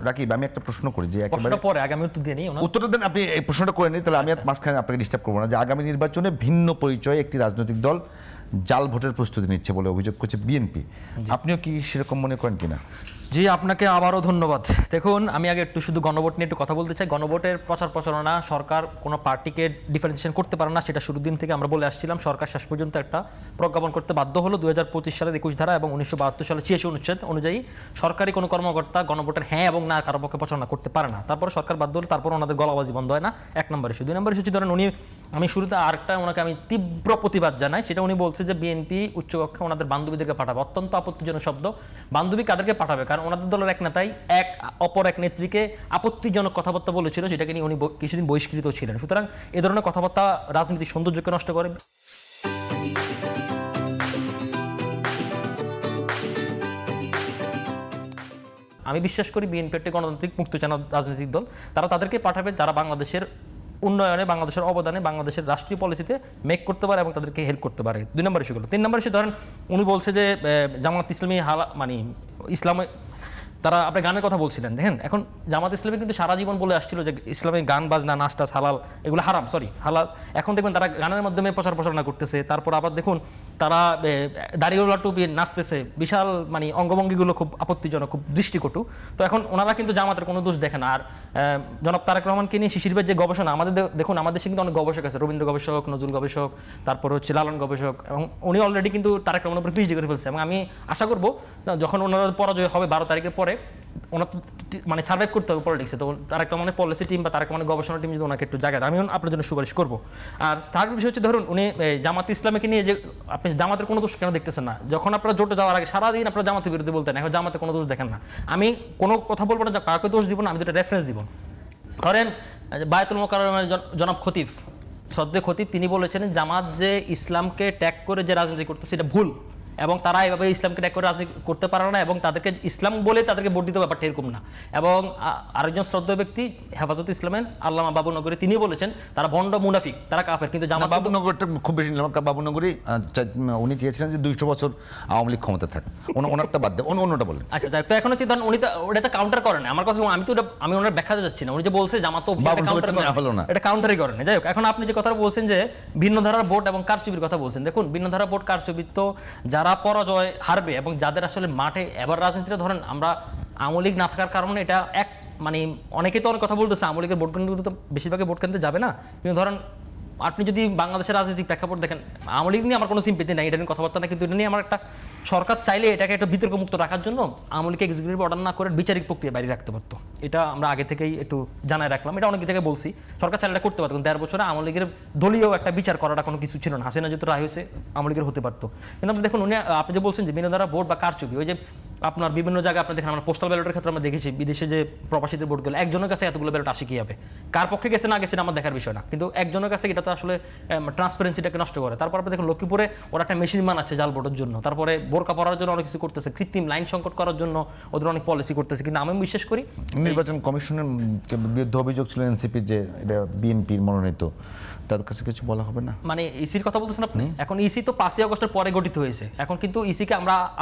রাকিব, আমি একটা প্রশ্ন করি যে প্রশ্নটা পরে আগে আমি উত্তর দিয়ে নিই। উত্তরটা দেন আপনি, এই প্রশ্নটা করে নিই, তাহলে আমি আর মাঝখানে আপনাকে ডিস্টার্ব করবো না। যে আগামী নির্বাচনে ভিন্ন পরিচয়ে একটি রাজনৈতিক দল জাল ভোটের প্রস্তুতি নিচ্ছে বলে অভিযোগ করছে বিএনপি, আপনিও কি সেরকম মনে করেন কিনা? জি, আপনাকে আবারও ধন্যবাদ। দেখুন, আমি আগে একটু শুধু গণভোট নিয়ে একটু কথা বলতে চাই। গণভোটের প্রচার প্রচারণা সরকার কোনো পার্টিকে ডিফারেন্সিয়েশন করতে পারে না, সেটা শুরুর দিন থেকে আমরা বলে আসছিলাম। সরকার শেষ পর্যন্ত একটা প্রজ্ঞাপন করতে বাধ্য হলো 2025 সালের 21 ধারা এবং 1972 সালের 86 অনুচ্ছেদ অনুযায়ী সরকারি কোনো কর্মকর্তা গণভোটের হ্যাঁ এবং না কারো পক্ষে প্রচারণা করতে পারে না। তারপর সরকার বাধ্য হলো, তারপর ওনাদের গলাবাজি বন্ধ হয় না। 1 নম্বর ইস্যু। 2 নম্বর ইস্যু হচ্ছে, ধরেন আমি শুরুতে আরেকটা ওনাকে আমি তীব্র প্রতিবাদ জানাই, সেটা উনি বলছে যে বিএনপি উচ্চকক্ষে ওনাদের বান্ধবীদেরকে পাঠাবে। অত্যন্ত আপত্তিজনক শব্দ। বান্ধবী কাদেরকে পাঠাবে? কারণ ওনাদের দলের এক নেতাই অপর এক নেত্রীকে আপত্তিজনক কথাবার্তা বলেছিল, যেটাকে নিয়ে উনি কিছুদিন বহিষ্কৃত ছিলেন। সুতরাং এ ধরনের কথাবার্তা রাজনীতির সৌন্দর্যকে নষ্ট করে। আমি বিশ্বাস করি বিএনপি একটি গণতান্ত্রিক মুক্তচানা রাজনৈতিক দল। তারা তাদেরকে পাঠাবে যারা বাংলাদেশের উন্নয়নে, বাংলাদেশের অবদানে, বাংলাদেশের রাষ্ট্রীয় পলিসিতে মেক করতে পারে এবং তাদেরকে হেল্প করতে পারে। 2 নম্বর ইস্যুগুলো। 3 নম্বর ইস্যু, ধরেন উনি বলছে যে জামাত ইসলামী মানে ইসলামে তারা, আপনি গানের কথা বলছিলেন, দেখেন এখন জামাত ইসলামী কিন্তু সারা জীবন বলে আসছিল যে ইসলামী গান বাজনা নাচটাচ হালাল, এগুলো হারাম, হালাল। এখন দেখবেন তারা গানের মাধ্যমে প্রচার প্রচারণা করতেছে। তারপর আবার দেখুন তারা দাড়িওয়ালা টুপি নাচতেছে, বিশাল মানে অঙ্গভঙ্গিগুলো খুব আপত্তিজনক, খুব দৃষ্টিকটু। তো এখন ওনারা কিন্তু জামাতের কোনো দোষ দেখে না। আর জনাব তারেক রহমানকে নিয়ে শিশির ভাইয়ের যে গবেষণা, আমাদের দেখুন আমাদের দেশে কিন্তু অনেক গবেষক আছে, রবীন্দ্র গবেষক, নজরুল গবেষক, তারপর হচ্ছে লালন গবেষক, এবং উনি অলরেডি কিন্তু তারেক রহমানের উপর পিএইচডি করে ফেলছে। এবং আমি আশা করবো যখন ওনারা পরাজয় হবে 12 তারিখের পরে, ওনার মানে সার্ভাইভ করতে হবে পলিটিক্সে, তো তারেক রহমানের পলিসি টিম বা তারেক রহমানের গবেষণা টিম যদি ওনাকে একটু জায়গা দেয়, আমি আপনার জন্য সুপারিশ করবো। আর থার্ড বিষয় হচ্ছে, ধরুন উনি জামাত ইসলামীকে নিয়ে যে আপনি জামাতের কোনো দোষ কেন দেখতেছেন না? যখন আপনারা জোটে যাওয়ার আগে সারাদিন আপনারা জামাতের বিরুদ্ধে বলতেন, এখন জামাতের কোনো দোষ দেখেন না। আমি কোনো কথা বলবো না, কাউকে দোষ দিব না, আমি দুটো রেফারেন্স দিব। ধরেন বায়তুল মোকাররমের জনাব খতিব, শ্রদ্ধেয় খতিব, তিনি বলেছিলেন জামাত যে ইসলামকে ট্যাগ করে যে রাজনীতি করতেছে এটা ভুল, এবং তারা এভাবে ইসলামকে ট্যাগ করে রাজনীতি করতে পারে না, এবং তাদেরকে ইসলাম বলে তাদেরকে ভোট দিতে ব্যাপারটা এরকম না। এবং আরেকজন শ্রদ্ধেয় ব্যক্তি হেফাজত ইসলামের আল্লামা বাবুনগরী, তিনি বলেছেন তারা ভণ্ড মুনাফিক, তারা কাফের। কিন্তু জামাত বাবুনগরটা খুব বেশি নিলাম, বাবুনগরী উনি চেয়েছিলেন যে 200 বছর আওয়ামী লীগ ক্ষমতা থাকে, ওনারটা বাদ দেয়, অন্যটা বলেন। আচ্ছা যাক, তো এখন হচ্ছে ধরেন উনি তো ওটা কাউন্টার করেন না আমার কাছে, আমি ওনার ব্যাখ্যাতে যাচ্ছি না। উনি যে বলছে জামাত তো এটা কাউন্টারই করেন। যাই হোক, এখন আপনি যে কথা বলছেন যে ভিন্ন ধারার ভোট এবং কারচুপির কথা বলছেন, দেখুন ভিন্ন ধারার ভোট কারচুপি তো যারা পরাজয় হারবে এবং যাদের আসলে মাঠে এবার রাজনীতিটা, ধরেন আমরা আওয়ামী লীগ না থাকার কারণে এটা মানে অনেকেই তো অনেক কথা বলতেছে আওয়ামী লীগের ভোট কেন্দ্র তো বেশিরভাগই ভোট কেন্দ্রে যাবে না। কিন্তু ধরেন আপনি যদি বাংলাদেশের রাজনৈতিক প্রেক্ষাপট দেখেন, আওয়ামী লীগ নিয়ে আমার কোনো সিম্পেথি নাই, এটা নিয়ে কথাবার্তা না, কিন্তু এটা নিয়ে আমার একটা সরকার চাইলে এটাকে একটা বিতর্কমুক্ত রাখার জন্য আওয়ামী লীগকে এক্সিকিউটিভ অর্ডার না করে বিচারিক প্রক্রিয়া বাইরে রাখতে পারতো। এটা আমরা আগে থেকেই একটু জানাই রাখলাম, এটা অনেক জায়গায় বলছি, সরকার চাইলে এটা করতে পারতো। 1.5 বছরে আওয়ামী লীগের দলীয় একটা বিচার করাটা কোনো কিছু ছিল না। হাসিনা যেহেতু রায় হয়েছে আওয়ামী লীগের হতে পারতো। কিন্তু আপনি দেখুন আপনি যে বলছেন যে ভিন্ন ধারা ভোট বা কারচুপি, ওই যে আপনার বিভিন্ন জায়গায় আপনি দেখেন, আমরা পোস্টাল ব্যালটের ক্ষেত্রে আমরা দেখেছি বিদেশে যে প্রবাসীদের ভোটগুলো, একজনের কাছে এতগুলো ব্যালট আসে কি হবে, কার পক্ষে গেছে না গেছে আমার দেখার বিষয় না, কিন্তু একজনের কাছে এটা তো আসলে ট্রান্সপারেন্সিটাকে নষ্ট করে। তারপর আপনি দেখুন লক্ষ্মীপুরে ওরা একটা মেশিন বানাচ্ছে জাল ভোটের জন্য, তারপরে বোরকা পরার জন্য অনেক কিছু করতেছে, কৃত্রিম লাইন সংকট করার জন্য ওদের অনেক পলিসি করতেছে। কিন্তু আমি বিশ্বাস করি নির্বাচন কমিশনের বিরুদ্ধে অভিযোগ ছিল এনসিপি যে এটা বিএনপির মনোনীত, তাদের কাছে কিছু বলা হবে না? মানে ইসির কথা বলতেছেন আপনি? এখন ইসি তো 5ই আগস্টের পরে গঠিত হয়েছে। এখন কিন্তু ইসিকে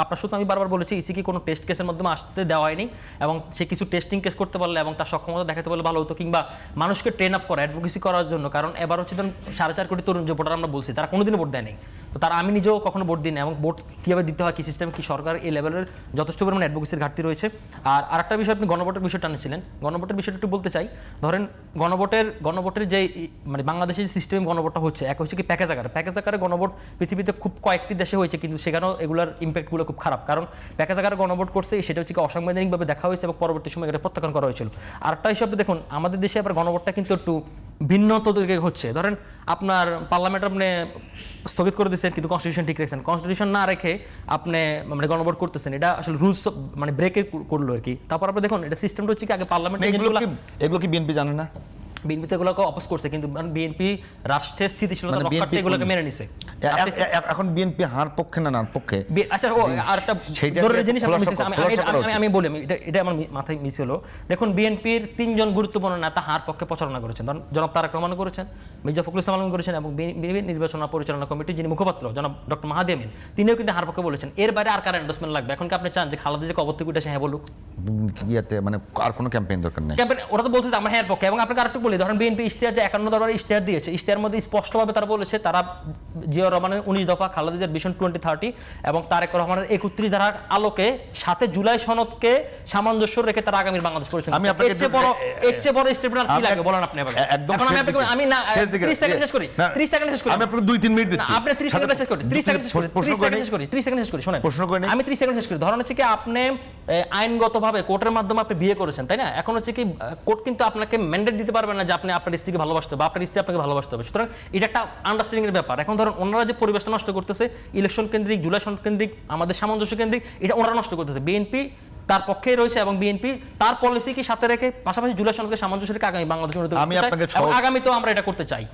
আপনার শুধু আমি বারবার বলেছি, ইসিকে কোনো টেস্ট কেসের মাধ্যমে আসতে দেওয়া হয়নি, এবং সে কিছু টেস্টিং কেস করতে পারলে এবং তার সক্ষমতা দেখাতে পারলে ভালো হতো, কিংবা মানুষকে ট্রেন আপ করা, অ্যাডভোকেসি করার জন্য। কারণ এবার হচ্ছে 4.5 কোটি তরুণ যে ভোটার আমরা বলছি, তারা কোনোদিনও ভোট দেয় নাই। তো তারা, আমি নিজেও কখনো ভোট দিই না, এবং ভোট কীভাবে দিতে হয়, কী সিস্টেম, কি সরকার, এই লেভেলের যথেষ্ট পরিমাণে অ্যাডভোকেসির ঘাটতি রয়েছে। আর আরেকটা বিষয়, আপনি গণভোটের বিষয়টা আনেছিলেন, গণভোটের বিষয়টা একটু বলতে চাই। ধরেন গণভোটের যে মানে বাংলাদেশের সিস্টেমে গণভোটটা হচ্ছে, এক হচ্ছে কি প্যাকেজ আকারে গণভোট পৃথিবীতে খুব কয়েকটি দেশে হয়েছে, কিন্তু সেখানেও এগুলোর ইম্প্যাক্টগুলো খুব খারাপ। কারণ প্যাকেজ আকারে গণভোট করছে, সেটা হচ্ছে কি অসাংবিধানিকভাবে দেখা হয়েছে এবং পরবর্তী সময় এটা প্রত্যাখ্যান করা হয়েছিল। আরেকটা হিসাবে দেখুন আমাদের দেশে আবার গণভোটটা কিন্তু একটু ভিন্ন তরিকে হচ্ছে। ধরেন আপনার পার্লামেন্ট আপনি স্থগিত করে দিচ্ছেন, কিন্তু কনস্টিটিউশন ঠিক রেখেছেন, কনস্টিটিউশন না রেখে আপনি মানে গণভোট করতেছেন, এটা আসলে রুলস মানে ব্রেকে করলো আর কি। তারপর আপনি দেখুন এটা সিস্টেমটা হচ্ছে কি আগে পার্লামেন্ট, এগুলো কি বিএনপি জানে না? বিএনপি এগুলোকে অপোজ করছে, কিন্তু বিএনপি রাষ্ট্রের স্থিতিশীলতা মানে রক্ষার্থে BNP এগুলোকে মেনে নিছে। এখন বিএনপি হার পক্ষে না নার পক্ষে? আচ্ছা, আর একটা সেইটাকে জরুরি জিনিস আমি খোলাসা করা উচিত। আমি বলি, এটা আমার মাথায় মিস হলো। দেখুন, বিএনপির 3 জন গুরুত্বপূর্ণ নেতা হার পক্ষে প্রচারণা করেছেন। জনাব তারেক রহমান করেছেন, মির্জা ফখরুল ইসলাম আলম করেছেন, এবং বিএনপি নির্বাচন পরিচালনা কমিটির যিনি মুখপাত্র জনাব ডক্টর মাহাদি আমিন, তিনিও কিন্তু হার পক্ষে বলেছেন। এর বাইরে আর কার এন্ডোর্সমেন্ট লাগবে? এখন কি আপনি চান যে খালেদা জিয়াকে অবত্যুক উঠে হ্যাঁ বলুক? ইয়াতে মানে আর কোনো ক্যাম্পেইন দরকার নেই। ক্যাম্পেইন ওরা তো বলছে যে আমরা হ্যাঁ পক্ষে। এবং আপনাকে আরেকটু বলি, ধরেন বিএনপি ইশতেহার যে 51 দফার ইশতেহার দিয়েছে, ইশতেহার মধ্যে স্পষ্টভাবে তারা বলেছে তারা জিয়াউর রহমানের 19 দফা, খালেদা জিয়ার ভিশন 2030 এবং তারেক রহমানের 31 ধারার আলোকে সাথে জুলাই সনদকে সামঞ্জস্য রেখে তারা আগামীর বাংলাদেশ পরিচালনা আমি করবে। আপনাকে এর চেয়ে বড় স্টেটমেন্ট আর কি লাগে বলেন আপনি এবার? একদম এখন আমি আপনাকে আমি না 30 সেকেন্ড শেষ করি, 30 সেকেন্ড শেষ করি। আমি আপনাকে 2-3 মিনিট না, দিচ্ছি। আপনি 30 সেকেন্ড শেষ করি, 30 সেকেন্ড শেষ করি, 30 সেকেন্ড শেষ করি, 30 সেকেন্ড শেষ করি, শুনেন। প্রশ্ন করে নিই। আমি 30 সেকেন্ড শেষ করি। ধরুন হচ্ছে কি আপনি আইনগতভাবে কোর্টের মাধ্যমে আপনি বিয়ে করেছেন, তাই না? এখন হচ্ছে কি কোর্ট কিন্তু আপনাকে ম্যান্ডেট দিতে পারবে না যে আপনি আপনার স্ত্রীকে ভালোবাসতে হবে বা আপনার স্ত্রী আপনাকে ভালোবাসতে হবে। সুতরাং এটা একটা আন্ডারস্ট্যান্ডিং এর ব্যাপার। এখন ধরুন ওনারা যে পরিবেশটা নষ্ট করতেছে, ইলেকশন কেন্দ্রিক, জুলাই সনদ কেন্দ্রিক, আমাদের সামঞ্জস্য কেন্দ্রিক, এটা ওনারা নষ্ট করতেছে। বিএনপি তার পক্ষেই রয়েছে এবং বিএনপি তার পলিসিকে সাথে রেখে পাশাপাশি জুলাই সনদকে সামঞ্জস্য রেখে আগামী বাংলাদেশ উন্নতি করতে চায় এবং আগামীতেও আমরা এটা করতে চাই।